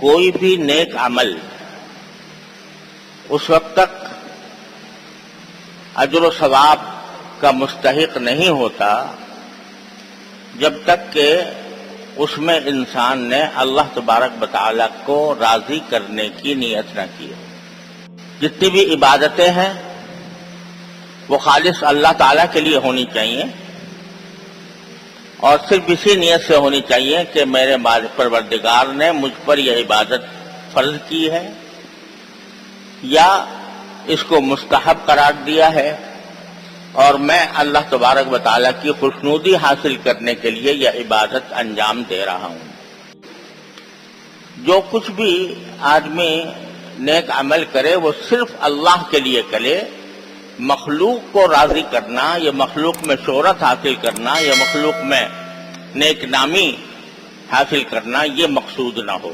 कोई भी नेक अमल उस वक्त तक अजर व सवाब का मुस्तहिक नहीं होता जब तक कि उसमें इंसान ने अल्लाह तबारक व तआला को राजी करने की नीयत न की। जितनी भी इबादतें हैं वो खालिस अल्लाह ताला के लिए होनी चाहिए और सिर्फ इसी नीयत से होनी चाहिए कि मेरे मालिक परवरदिगार ने मुझ पर यह इबादत फर्ज की है या इसको मुस्तहब करार दिया है और मैं अल्लाह तबारक व तआला की खुशनूदी हासिल करने के लिए यह इबादत अंजाम दे रहा हूं। जो कुछ भी आदमी नेक अमल करे वो सिर्फ अल्लाह के लिए करे। मखलूक को राजी करना या मखलूक में शोहरत हासिल करना या मखलूक में नेक नामी हासिल करना ये मकसूद ना हो।